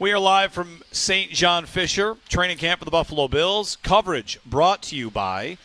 We are live from St. John Fisher, training camp for the Buffalo Bills. Coverage brought to you by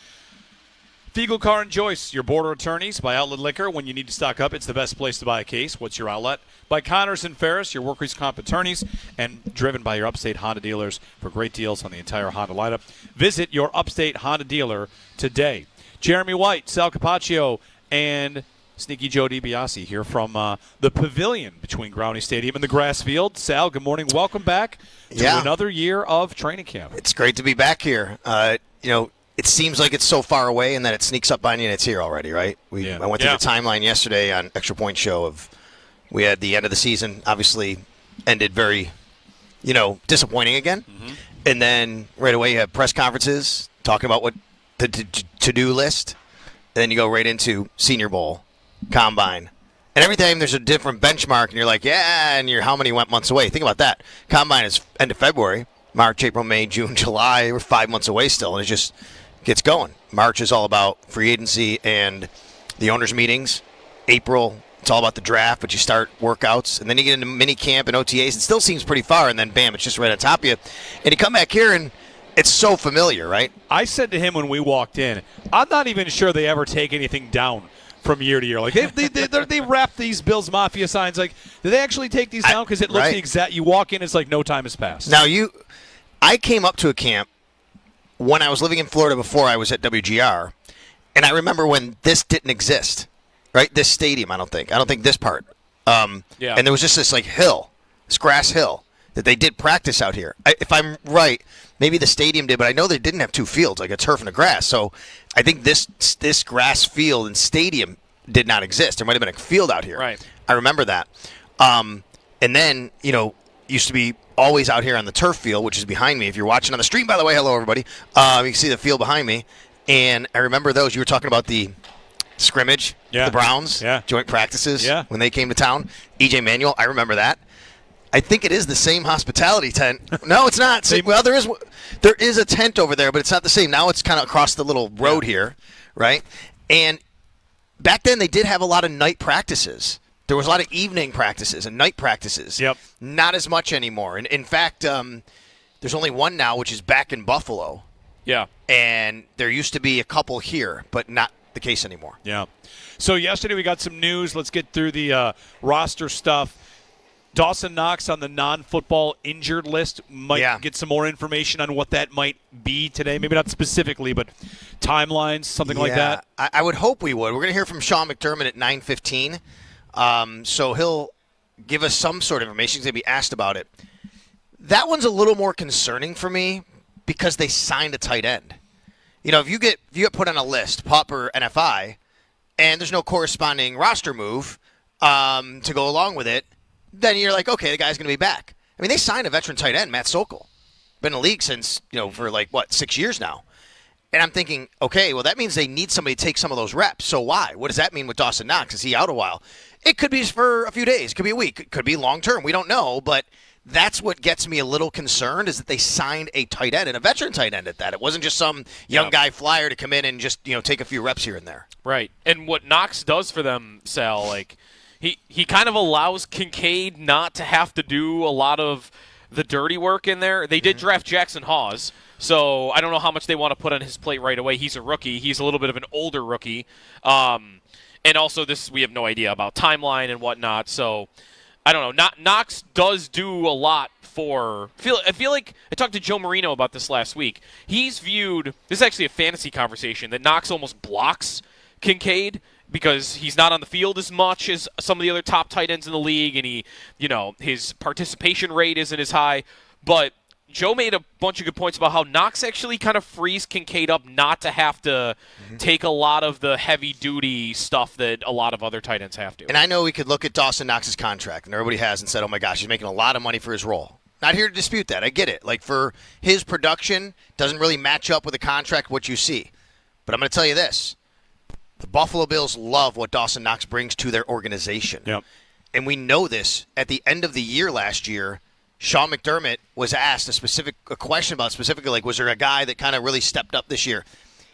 Fiegel Car and Joyce, your border attorneys. By Outlet Liquor, when you need to stock up, it's the best place to buy a case. What's your outlet? By Connors and Ferris, your workers' comp attorneys. And driven by your Upstate Honda dealers for great deals on the entire Honda lineup. Visit your Upstate Honda dealer today. Jeremy White, Sal Capaccio, and Sneaky Joe DiBiase here from the pavilion between Growney Stadium and the grass field. Sal, good morning. Welcome back to another year of training camp. It's great to be back here. It seems like it's so far away, and then it sneaks up on you, and it's here already, right? I went through the timeline yesterday on Extra Point Show of we had the end of the season, obviously ended very, disappointing again. Mm-hmm. And then right away you have press conferences talking about what the to-do list. And then you go right into Senior Bowl, Combine. And every time there's a different benchmark, and you're like, and how many went months away? Think about that. Combine is end of February. March, April, May, June, July. We're 5 months away still, and it just gets going. March is all about free agency and the owners' meetings. April, it's all about the draft, but you start workouts. And then you get into mini camp and OTAs. It still seems pretty far, and then, bam, it's just right on top of you. And you come back here, and it's so familiar, right? I said to him when we walked in, I'm not even sure they ever take anything down from year to year. Like they wrap these Bills Mafia signs. Like, do they actually take these down? Because it looks the exact. You walk in, it's like no time has passed. Now I came up to a camp when I was living in Florida before I was at WGR, and I remember when this didn't exist, right? This stadium, I don't think this part. And there was just this hill, this grass hill that they did practice out here. If I'm right, maybe the stadium did, but I know they didn't have two fields, like a turf and a grass. So I think this grass field and stadium did not exist. There might have been a field out here. Right. I remember that. And then, used to be always out here on the turf field, which is behind me. If you're watching on the stream, by the way, hello, everybody. You can see the field behind me. And I remember those. You were talking about the scrimmage, the Browns, joint practices when they came to town. E.J. Manuel, I remember that. I think it is the same hospitality tent. No, it's not. Well, there is a tent over there, but it's not the same. Now it's kind of across the little road here, right? And back then they did have a lot of night practices. There was a lot of evening practices and night practices. Yep. Not as much anymore. And in fact, there's only one now, which is back in Buffalo. Yeah. And there used to be a couple here, but not the case anymore. Yeah. So yesterday we got some news. Let's get through the roster stuff. Dawson Knox on the non-football injured list. Might get some more information on what that might be today. Maybe not specifically, but timelines, something like that. I would hope we would. We're going to hear from Sean McDermott at 9:15. So he'll give us some sort of information. He's going to be asked about it. That one's a little more concerning for me because they signed a tight end. If you get put on a list, PUP or NFI, and there's no corresponding roster move to go along with it, then you're like, okay, the guy's going to be back. I mean, they signed a veteran tight end, Matt Sokol. Been in the league since, for 6 years now. And I'm thinking, okay, well, that means they need somebody to take some of those reps. So why? What does that mean with Dawson Knox? Is he out a while? It could be for a few days. It could be a week. It could be long-term. We don't know. But that's what gets me a little concerned is that they signed a tight end, and a veteran tight end at that. It wasn't just some young guy flyer to come in and just, take a few reps here and there. Right. And what Knox does for them, Sal, he kind of allows Kincaid not to have to do a lot of the dirty work in there. They did draft Jackson Hawes, so I don't know how much they want to put on his plate right away. He's a rookie. He's a little bit of an older rookie. And also we have no idea about timeline and whatnot, so I don't know. Knox does do a lot for I feel like I talked to Joe Marino about this last week. He's viewed – this is actually a fantasy conversation – that Knox almost blocks Kincaid because he's not on the field as much as some of the other top tight ends in the league, and his participation rate isn't as high. But Joe made a bunch of good points about how Knox actually kind of frees Kincaid up not to have to take a lot of the heavy-duty stuff that a lot of other tight ends have to. And I know we could look at Dawson Knox's contract, and everybody has, and said, oh, my gosh, he's making a lot of money for his role. Not here to dispute that. I get it. For his production, doesn't really match up with the contract, what you see. But I'm going to tell you this. The Buffalo Bills love what Dawson Knox brings to their organization. Yep. And we know this. At the end of the year last year, Sean McDermott was asked a question about specifically, was there a guy that kind of really stepped up this year?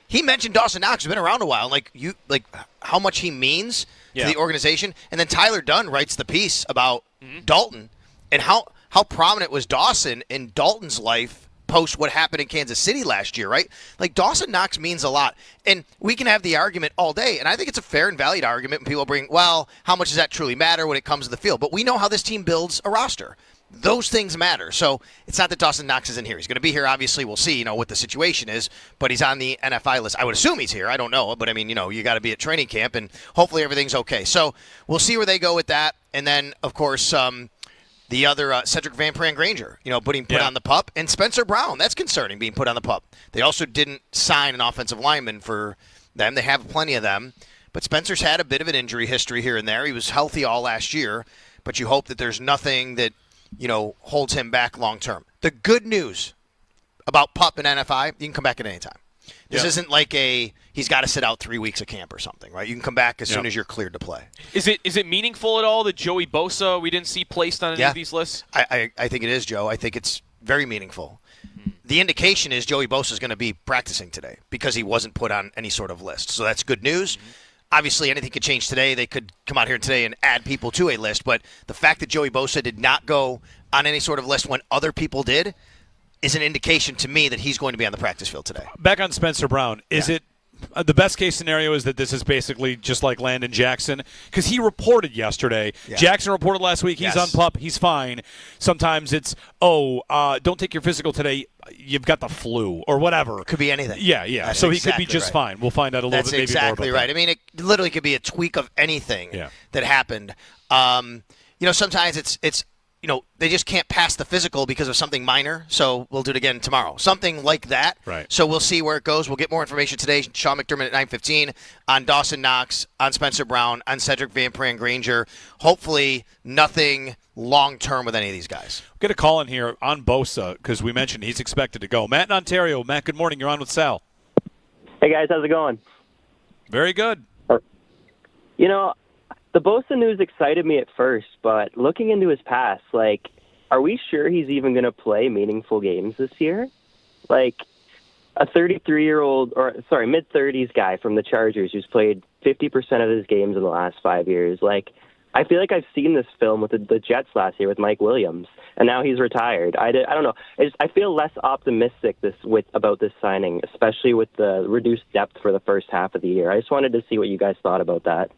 He mentioned Dawson Knox, who's been around a while, and how much he means to the organization. And then Tyler Dunn writes the piece about Dalton and how how prominent was Dawson in Dalton's life post what happened in Kansas City last year, right? Like, Dawson Knox means a lot. And we can have the argument all day, and I think it's a fair and valid argument when people bring, well, how much does that truly matter when it comes to the field? But we know how this team builds a roster. Those things matter. So it's not that Dawson Knox isn't here. He's going to be here. Obviously, we'll see, what the situation is. But he's on the NFI list. I would assume he's here. I don't know. But, I mean, you got to be at training camp, and hopefully everything's okay. So we'll see where they go with that. And then, of course, the other Sedrick Pran-Granger, being put on the PUP. And Spencer Brown, that's concerning, being put on the PUP. They also didn't sign an offensive lineman for them. They have plenty of them. But Spencer's had a bit of an injury history here and there. He was healthy all last year. But you hope that there's nothing that holds him back long term. The good news about PUP and NFI, you can come back at any time. This isn't like he's got to sit out 3 weeks of camp or something, right? You can come back as soon as you're cleared to play. Is it meaningful at all that Joey Bosa we didn't see placed on any of these lists? I think it is, Joe. I think it's very meaningful. The indication is Joey Bosa is going to be practicing today because he wasn't put on any sort of list. So that's good news. Obviously, anything could change today. They could come out here today and add people to a list. But the fact that Joey Bosa did not go on any sort of list when other people did is an indication to me that he's going to be on the practice field today. Back on Spencer Brown, is it the best case scenario is that this is basically just like Landon Jackson? Because he reported yesterday. Yeah. Jackson reported last week. He's on PUP. He's fine. Sometimes it's, don't take your physical today. You've got the flu or whatever. Could be anything. Yeah. That's so he could be just fine. We'll find out a little bit maybe more about exactly right. that. I mean, it literally could be a tweak of anything that happened. Sometimes it's they just can't pass the physical because of something minor, so we'll do it again tomorrow. Something like that. Right. So we'll see where it goes. We'll get more information today. Sean McDermott at 9:15 on Dawson Knox, on Spencer Brown, on Sedrick Pran-Granger. Hopefully nothing long-term with any of these guys. We'll get a call in here on Bosa because we mentioned he's expected to go. Matt in Ontario. Matt, good morning. You're on with Sal. Hey, guys. How's it going? Very good. The Bosa news excited me at first, but looking into his past, are we sure he's even going to play meaningful games this year? A 33-year-old, mid-30s guy from the Chargers who's played 50% of his games in the last 5 years. I feel like I've seen this film with the Jets last year with Mike Williams, and now he's retired. I don't know. I feel less optimistic about this signing, especially with the reduced depth for the first half of the year. I just wanted to see what you guys thought about that.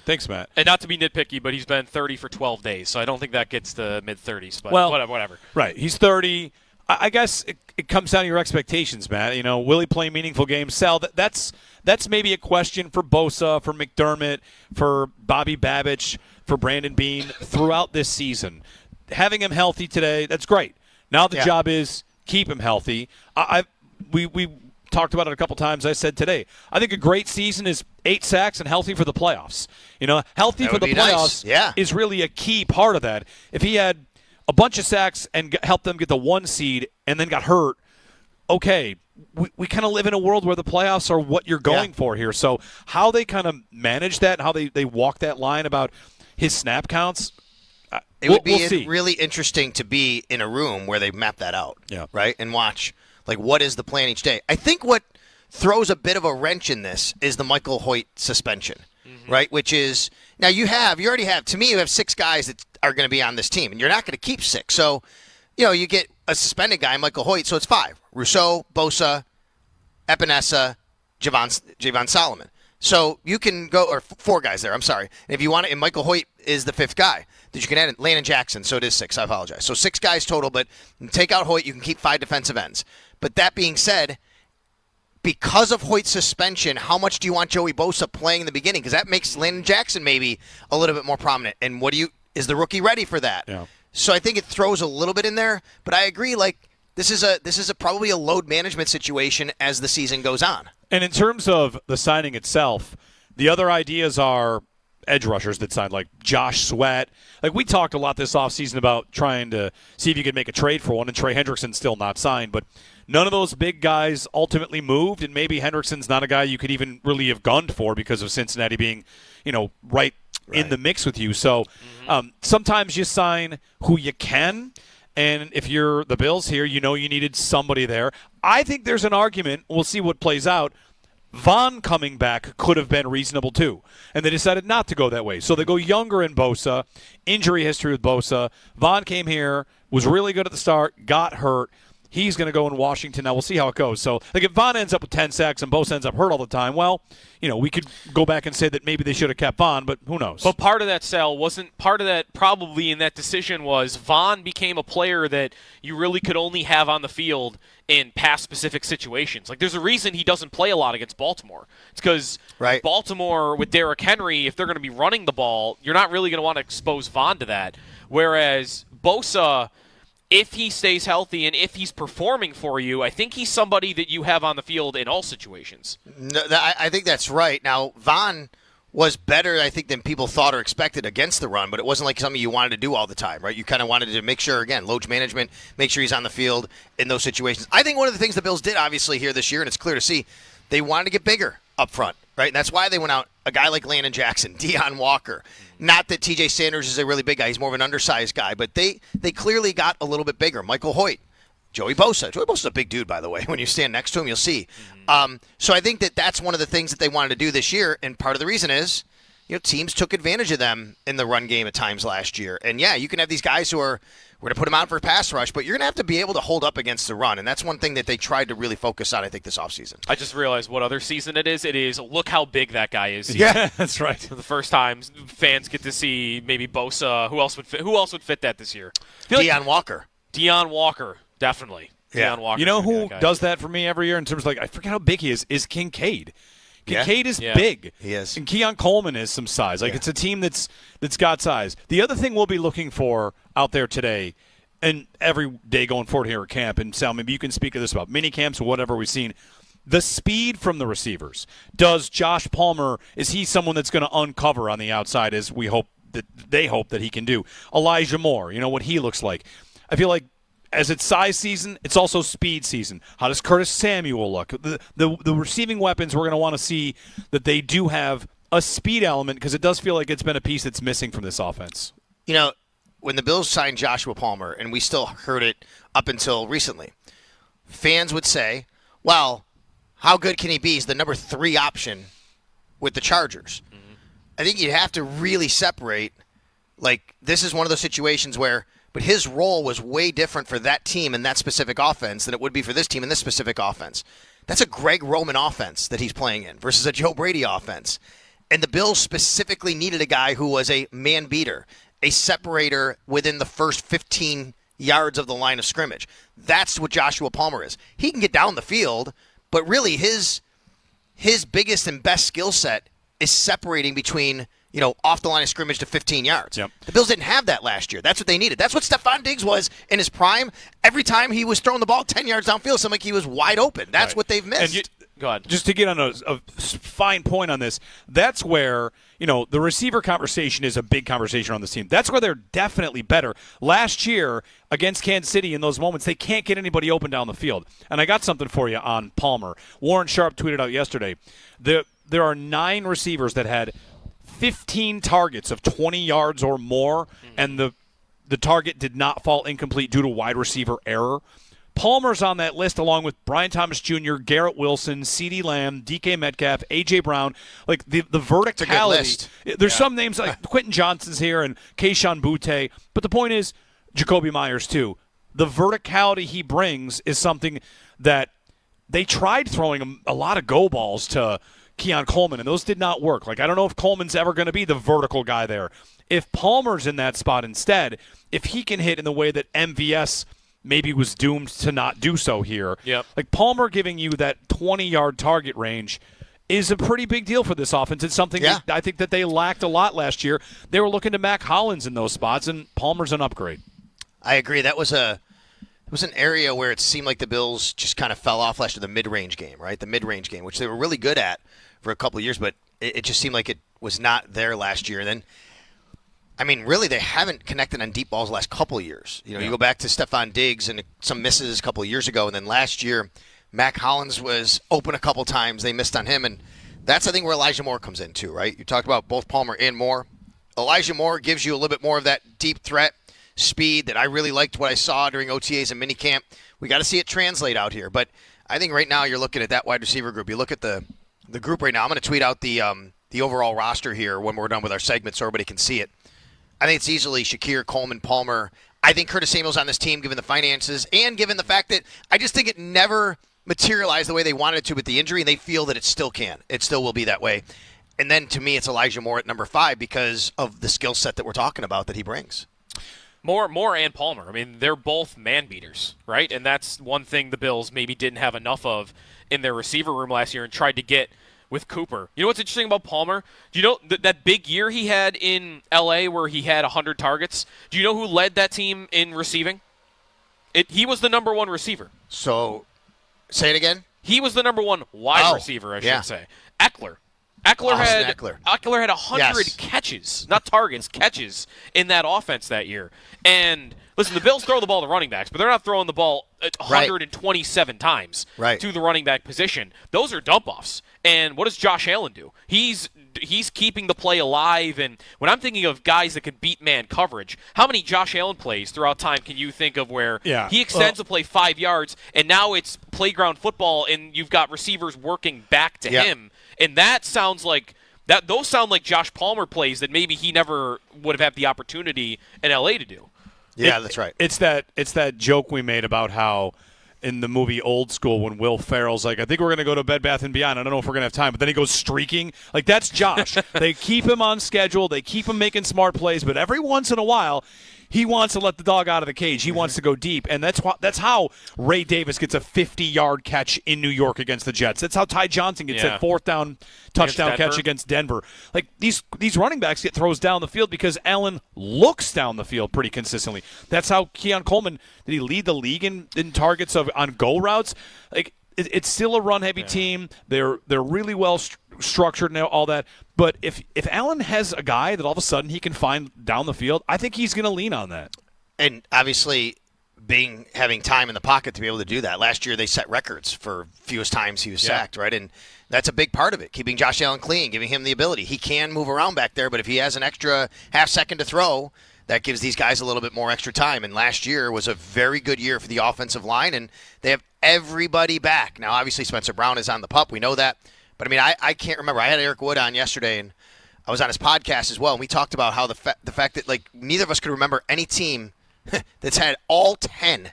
Thanks, Matt. And not to be nitpicky, but he's been 30 for 12 days, so I don't think that gets to mid-30s. But whatever. Right. He's 30. I guess it comes down to your expectations, Matt. Will he play meaningful games? Sal, that's maybe a question for Bosa, for McDermott, for Bobby Babich, for Brandon Beane throughout this season. Having him healthy today, that's great. Now the job is keep him healthy. We talked about it a couple times. I said today, I think a great season is 8 sacks and healthy for the playoffs. Healthy for the playoffs is really a key part of that. If he had a bunch of sacks and helped them get the 1 seed and then got hurt, okay, we kind of live in a world where the playoffs are what you're going for here. So how they kind of manage that, how they walk that line about his snap counts, would be we'll see. Really interesting to be in a room where they map that out, right, and watch what is the plan each day. I think what throws a bit of a wrench in this is the Michael Hoyt suspension, right? Which is now you already have. To me, you have 6 guys that are going to be on this team, and you're not going to keep 6. So, you get a suspended guy, Michael Hoyt. So it's 5: Rousseau, Bosa, Epinesa, Javon Solomon. So you can go, or 4 guys there. I'm sorry. And if you want it, and Michael Hoyt is the 5th guy that you can add in. Landon Jackson. So it is 6. I apologize. So 6 guys total, but take out Hoyt, you can keep 5 defensive ends. But that being said, because of Hoyt's suspension, how much do you want Joey Bosa playing in the beginning? Because that makes Landon Jackson maybe a little bit more prominent. And is the rookie ready for that? Yeah. So I think it throws a little bit in there. But I agree, this is probably a load management situation as the season goes on. And in terms of the signing itself, the other ideas are edge rushers that signed, like Josh Sweat. We talked a lot this offseason about trying to see if you could make a trade for one, and Trey Hendrickson's still not signed. But none of those big guys ultimately moved, and maybe Hendrickson's not a guy you could even really have gunned for because of Cincinnati being, right in the mix with you. So sometimes you sign who you can, and if you're the Bills here, you needed somebody there. I think there's an argument, we'll see what plays out, Vaughn coming back could have been reasonable too, and they decided not to go that way. So they go younger in Bosa, injury history with Bosa. Vaughn came here, was really good at the start, got hurt. He's going to go in Washington. Now we'll see how it goes. So, like, if Vaughn ends up with 10 sacks and Bosa ends up hurt all the time, well, we could go back and say that maybe they should have kept Vaughn, but who knows? But part of that, Sal, wasn't part of that probably in that decision was Vaughn became a player that you really could only have on the field in pass-specific situations. Like, there's a reason he doesn't play a lot against Baltimore. It's because Baltimore, with Derrick Henry, if they're going to be running the ball, you're not really going to want to expose Vaughn to that. Whereas Bosa, if he stays healthy and if he's performing for you, I think he's somebody that you have on the field in all situations. No, I think that's right. Now, Vaughn was better, I think, than people thought or expected against the run, but it wasn't like something you wanted to do all the time, right? You kind of wanted to make sure, again, load management, make sure he's on the field in those situations. I think one of the things the Bills did, obviously, here this year, and it's clear to see, they wanted to get bigger up front, right? And that's why they went out a guy like Landon Jackson, Deion Walker. Not that TJ Sanders is a really big guy. He's more of an undersized guy, but they clearly got a little bit bigger. Michael Hoyt, Joey Bosa. Joey Bosa's a big dude, by the way. When you stand next to him, you'll see. So I think that's one of the things that they wanted to do this year, and part of the reason is, teams took advantage of them in the run game at times last year. And, yeah, you can have these guys who are – we're going to put them out for a pass rush, but you're going to have to be able to hold up against the run, and that's one thing that they tried to really focus on, I think, this offseason. I just realized what other season it is. It is look how big that guy is. Yeah, that's right. For the first time, fans get to see maybe Bosa. Who else would fit that this year? Deion Walker. Deion Walker, definitely. Yeah. Deion Walker. You know who does that for me every year in terms of, I forget how big he is Kincaid. Kincaid is big. He is. And Keon Coleman is some size. It's a team that's got size. The other thing we'll be looking for out there today, and every day going forward here at camp, and Sal, maybe you can speak of this about mini camps or whatever we've seen, the speed from the receivers. Does Josh Palmer, is he someone that's going to uncover on the outside as they hope that he can do? Elijah Moore, what he looks like. I feel like as it's size season, it's also speed season. How does Curtis Samuel look? The receiving weapons, we're going to want to see that they do have a speed element, because it does feel like it's been a piece that's missing from this offense. When the Bills signed Joshua Palmer, and we still heard it up until recently, fans would say, well, how good can he be? He's the number 3 option with the Chargers. Mm-hmm. I think you'd have to really separate, this is one of those situations where, but his role was way different for that team and that specific offense than it would be for this team and this specific offense. That's a Greg Roman offense that he's playing in versus a Joe Brady offense. And the Bills specifically needed a guy who was a man beater, a separator within the first 15 yards of the line of scrimmage. That's what Joshua Palmer is. He can get down the field, but really his biggest and best skill set is separating between, off the line of scrimmage to 15 yards. Yep. The Bills didn't have that last year. That's what they needed. That's what Stephon Diggs was in his prime. Every time he was throwing the ball 10 yards downfield, it seemed like he was wide open. That's what they've missed. Go ahead. Just to get on a fine point on this, that's where, the receiver conversation is a big conversation on this team. That's where they're definitely better. Last year, against Kansas City, in those moments, they can't get anybody open down the field. And I got something for you on Palmer. Warren Sharp tweeted out yesterday. There are 9 receivers that had 15 targets of 20 yards or more, and the target did not fall incomplete due to wide receiver error. Palmer's on that list along with Brian Thomas Jr., Garrett Wilson, CeeDee Lamb, DK Metcalf, A.J. Brown. The verticality. It's a good list. There's some names like Quentin Johnson's here and Keyshawn Butte. But the point is, Jacoby Myers too. The verticality he brings is something that they tried throwing a lot of go balls to Keon Coleman, and those did not work. I don't know if Coleman's ever going to be the vertical guy there. If Palmer's in that spot instead, if he can hit in the way that MVS maybe was doomed to not do so here. Yep. Palmer giving you that 20-yard target range is a pretty big deal for this offense. It's something that I think that they lacked a lot last year. They were looking to Mac Hollins in those spots, and Palmer's an upgrade. I agree. That was an area where it seemed like the Bills just kind of fell off last year, the mid-range game, right? The mid-range game, which they were really good at for a couple of years, but it just seemed like it was not there last year. And then, really, they haven't connected on deep balls the last couple of years. You go back to Stephon Diggs and some misses a couple of years ago, and then last year, Mac Hollins was open a couple times. They missed on him, and that's, I think, where Elijah Moore comes in too, right? You talked about both Palmer and Moore. Elijah Moore gives you a little bit more of that deep threat speed that I really liked what I saw during OTAs and minicamp. We got to see it translate out here, but I think right now you're looking at that wide receiver group. You look at the the group right now. I'm going to tweet out the overall roster here when we're done with our segment so everybody can see it. I think it's easily Shakir, Coleman, Palmer. I think Curtis Samuel's on this team given the finances and given the fact that I just think it never materialized the way they wanted it to with the injury, and they feel that it still can. It still will be that way. And then to me, it's Elijah Moore at number 5 because of the skill set that we're talking about that he brings. Moore and Palmer. I mean, they're both man beaters, right? And that's one thing the Bills maybe didn't have enough of in their receiver room last year and tried to get with Cooper. You know what's interesting about Palmer? Do you know that big year he had in L.A. where he had 100 targets? Do you know who led that team in receiving? He was the number 1 receiver. So, say it again? He was the number 1 wide receiver, I should say. Eckler. Eckler had 100 catches, not targets, catches in that offense that year. And listen, the Bills throw the ball to running backs, but they're not throwing the ball 127 times to the running back position. Those are dump-offs. And what does Josh Allen do? He's keeping the play alive. And when I'm thinking of guys that can beat man coverage, how many Josh Allen plays throughout time can you think of where he extends a play 5 yards, and now it's playground football, and you've got receivers working back to him? And that sounds like those sound like Josh Palmer plays that maybe he never would have had the opportunity in LA to do. Yeah, that's right. It's that joke we made about how in the movie Old School when Will Ferrell's like, I think we're going to go to Bed Bath & Beyond. I don't know if we're going to have time. But then he goes streaking. Like, that's Josh. They keep him on schedule. They keep him making smart plays. But every once in a while, he wants to let the dog out of the cage. He wants to go deep. And that's how Ray Davis gets a 50-yard catch in New York against the Jets. That's how Ty Johnson gets that 4th down touchdown catch against Denver. Like, these running backs get throws down the field because Allen looks down the field pretty consistently. That's how Keon Coleman, did he lead the league in targets on go routes? Like, it's still a run-heavy team. They're really well structured and all that. But if Allen has a guy that all of a sudden he can find down the field, I think he's going to lean on that. And obviously, having time in the pocket to be able to do that. Last year they set records for fewest times he was sacked, right? And that's a big part of it, keeping Josh Allen clean, giving him the ability. He can move around back there, but if he has an extra half second to throw, that gives these guys a little bit more extra time. And last year was a very good year for the offensive line, and they have everybody back. Now, obviously, Spencer Brown is on the pup. We know that. But, I mean, I can't remember. I had Eric Wood on yesterday, and I was on his podcast as well, and we talked about how the fact that, like, neither of us could remember any team that's had all 10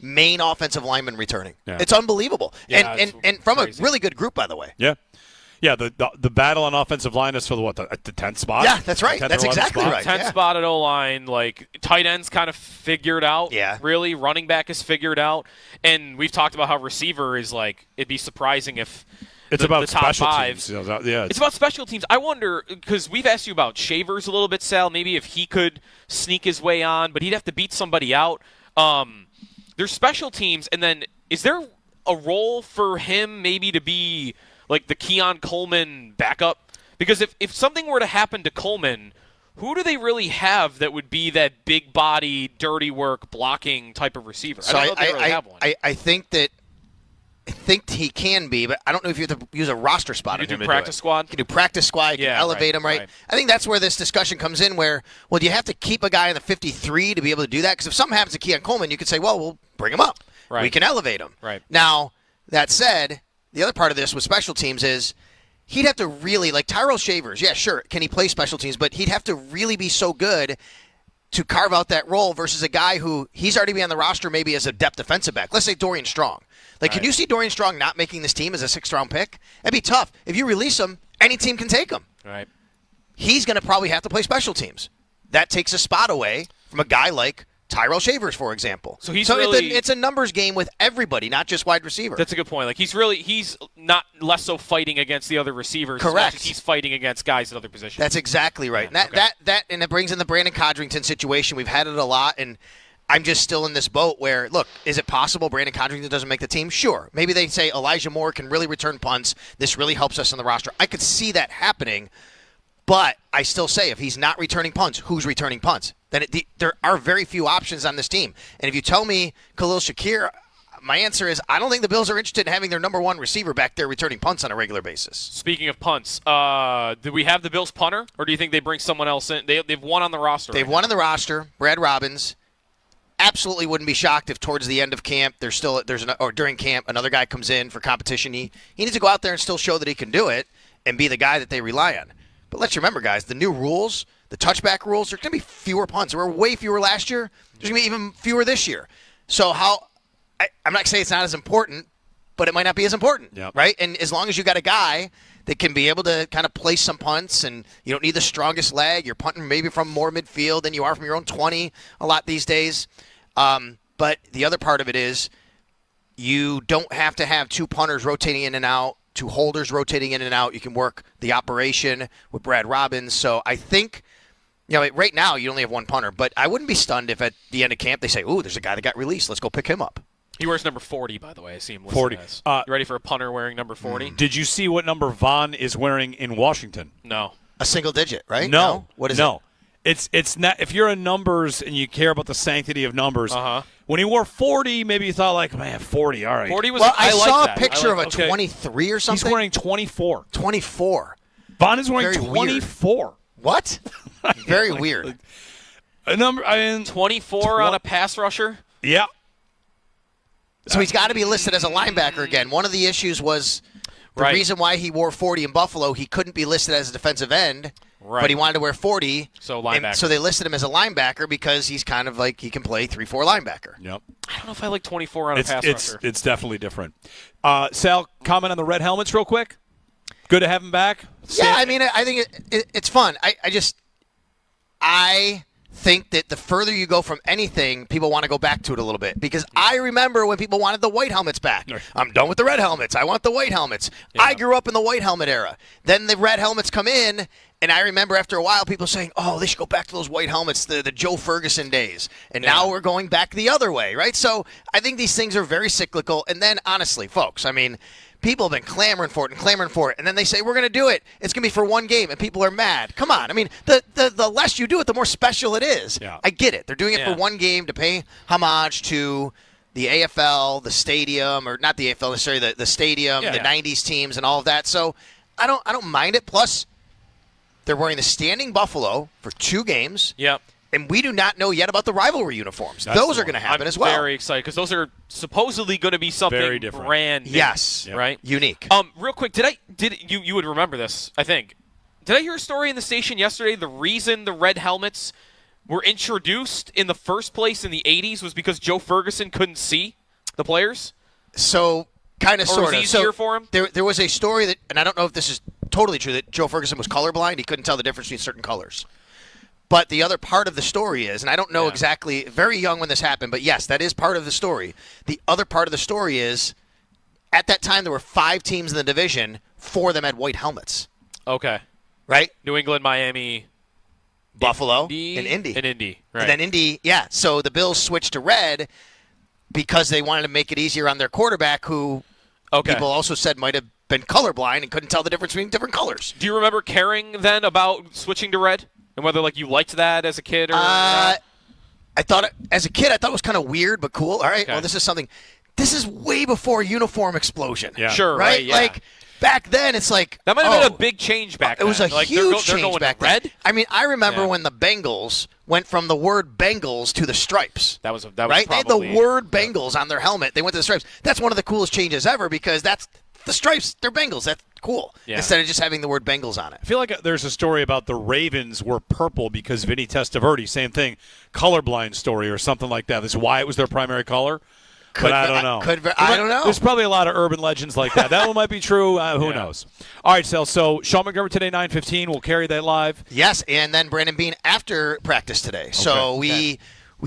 main offensive linemen returning. Yeah. It's unbelievable. Yeah, and from crazy. A really good group, by the way. Yeah. Yeah, the battle on offensive line is for the 10th spot? Yeah, that's right. That's exactly right. 10th spot at O-line. Like, tight ends kind of figured out. Yeah. Really, running back is figured out. And we've talked about how receiver is, like, it'd be surprising if it's about the top special 5. Teams. Yeah, it's about special teams. I wonder, because we've asked you about Shavers a little bit, Sal, maybe if he could sneak his way on, but he'd have to beat somebody out. There's special teams, and then is there a role for him maybe to be – like the Keon Coleman backup? Because if something were to happen to Coleman, who do they really have that would be that big body, dirty work, blocking type of receiver? So I don't know if they really have one. I think he can be, but I don't know if you have to use a roster spot. You can do practice squad? You can do practice squad. You can elevate him, right? I think that's where this discussion comes in where, well, do you have to keep a guy in the 53 to be able to do that? Because if something happens to Keon Coleman, you could say, well, we'll bring him up. Right. We can elevate him. Right. Now, that said, the other part of this with special teams is he'd have to really, like Tyrell Shavers, yeah, sure, can he play special teams, but he'd have to really be so good to carve out that role versus a guy who he's already been on the roster maybe as a depth defensive back. Let's say Dorian Strong. Like, can you see Dorian Strong not making this team as a 6th-round pick? That'd be tough. If you release him, any team can take him. Right. He's going to probably have to play special teams. That takes a spot away from a guy like Tyrell Shavers, for example. So it's a numbers game with everybody, not just wide receiver. That's a good point. Like he's not less so fighting against the other receivers. Correct. As he's fighting against guys at other positions. That's exactly right. Yeah, And it brings in the Brandon Codrington situation. We've had it a lot, and I'm just still in this boat where, look, is it possible Brandon Codrington doesn't make the team? Sure. Maybe they say Elijah Moore can really return punts. This really helps us on the roster. I could see that happening. But I still say, if he's not returning punts, who's returning punts? Then there are very few options on this team. And if you tell me Khalil Shakir, my answer is I don't think the Bills are interested in having their number 1 receiver back there returning punts on a regular basis. Speaking of punts, do we have the Bills punter, or do you think they bring someone else in? They've one on the roster. They've one on the roster, Brad Robbins. absolutely wouldn't be shocked if towards the end of camp or during camp another guy comes in for competition. He needs to go out there and still show that he can do it and be the guy that they rely on. But let's remember, guys, the new rules, the touchback rules, there's going to be fewer punts. There were way fewer last year. There's going to be even fewer this year. So I'm not saying it's not as important, but it might not be as important, right? And as long as you got a guy that can be able to kind of place some punts, and you don't need the strongest leg. You're punting maybe from more midfield than you are from your own 20 a lot these days. But the other part of it is you don't have to have two punters rotating in and out, two holders rotating in and out. You can work the operation with Brad Robbins. So I think, right now you only have one punter, but I wouldn't be stunned if at the end of camp they say, ooh, there's a guy that got released. Let's go pick him up. He wears number 40, by the way. I see him listed 40. as. You ready for a punter wearing number 40? Did you see what number Vaughn is wearing in Washington? No. A single digit, right? No. What is it? It's not. If you're in numbers and you care about the sanctity of numbers, when he wore 40, maybe you thought like, man, 40, all right. 40 was. Well, I saw like a picture of a okay. 23 or something. He's wearing 24. 24. Vaughn is wearing Very 24. Weird. What? Very weird. A number. 24 on a pass rusher. Yeah. So he's got to be listed as a linebacker again. One of the issues was the reason why he wore 40 in Buffalo. He couldn't be listed as a defensive end, but he wanted to wear 40. So linebacker. And so they listed him as a linebacker because he's kind of like he can play 3-4 linebacker. Yep. I don't know if I like 24 on a pass rusher. It's definitely different. Sal, comment on the red helmets real quick. Good to have him back. Yeah, I mean, I think it's fun. I think that the further you go from anything, people want to go back to it a little bit. Because I remember when people wanted the white helmets back. I'm done with the red helmets. I want the white helmets. Yeah. I grew up in the white helmet era. Then the red helmets come in, and I remember after a while people saying, oh, they should go back to those white helmets, the Joe Ferguson days. And now we're going back the other way, right? So I think these things are very cyclical. And then, honestly, folks, I mean, people have been clamoring for it, and then they say, we're going to do it. It's going to be for one game, and people are mad. Come on. I mean, the less you do it, the more special it is. Yeah. I get it. They're doing it for one game to pay homage to the AFL, the stadium, or not the AFL necessarily, the stadium, the 90s teams, and all of that. So I don't mind it. Plus, they're wearing the standing buffalo for 2 games. Yep. And we do not know yet about the rivalry uniforms. Those are going to happen as well. I'm very excited because those are supposedly going to be something very different. brand new. Yes. Right? Unique. Real quick, you would remember this, I think. Did I hear a story in the station yesterday? The reason the red helmets were introduced in the first place in the 80s was because Joe Ferguson couldn't see the players? So, kind of, sort of. Or was it easier for him? There was a story that, and I don't know if this is totally true, that Joe Ferguson was colorblind. He couldn't tell the difference between certain colors. But the other part of the story is, and I don't know exactly, very young when this happened, but yes, that is part of the story. The other part of the story is, at that time there were 5 teams in the division, 4 of them had white helmets. Okay. Right? New England, Miami, Buffalo, and Indy. And Indy, right. And then Indy, so the Bills switched to red because they wanted to make it easier on their quarterback, who people also said might have been colorblind and couldn't tell the difference between different colors. Do you remember caring then about switching to red? And whether you liked that as a kid or not? I thought as a kid, I thought it was kind of weird but cool. All right, well, this is way before uniform explosion. Yeah. Sure, right? Yeah. Like back then, it's like that might have been a big change back then. It was a huge they're change going back red? then. I mean, I remember when the Bengals went from the word Bengals to the stripes. That was right. Probably, they had the word Bengals on their helmet. They went to the stripes. That's one of the coolest changes ever because that's the stripes. They're Bengals. That's cool. Yeah. Instead of just having the word Bengals on it. I feel like there's a story about the Ravens were purple because Vinny Testaverde, same thing, colorblind story or something like that. That's why it was their primary color. But I don't know. I don't know. There's probably a lot of urban legends like that. That one might be true. Who knows? All right, Sal. So Sean Montgomery today, 9:15. We'll carry that live. Yes, and then Brandon Beane after practice today. Okay. So we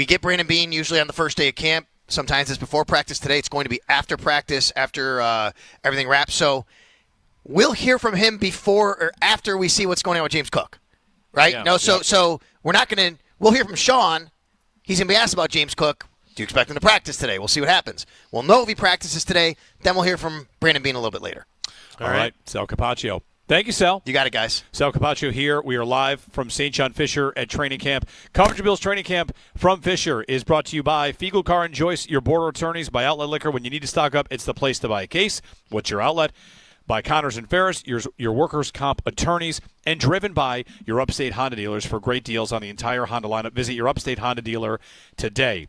get Brandon Beane usually on the first day of camp. Sometimes it's before practice. Today it's going to be after practice, after everything wraps. So we'll hear from him before or after we see what's going on with James Cook, right? Yeah, so we're not going to – we'll hear from Sean. He's going to be asked about James Cook. Do you expect him to practice today? We'll see what happens. We'll know if he practices today. Then we'll hear from Brandon Beane a little bit later. All right. Sal Capaccio. Thank you, Sal. You got it, guys. Sal Capaccio here. We are live from St. John Fisher at training camp. Coverage of Bills training camp from Fisher is brought to you by Fiegel Car and Joyce, your border attorneys, by Outlet Liquor. When you need to stock up, it's the place to buy a case. What's your outlet? By Connors and Ferris, your workers' comp attorneys, and driven by your Upstate Honda dealers for great deals on the entire Honda lineup. Visit your Upstate Honda dealer today.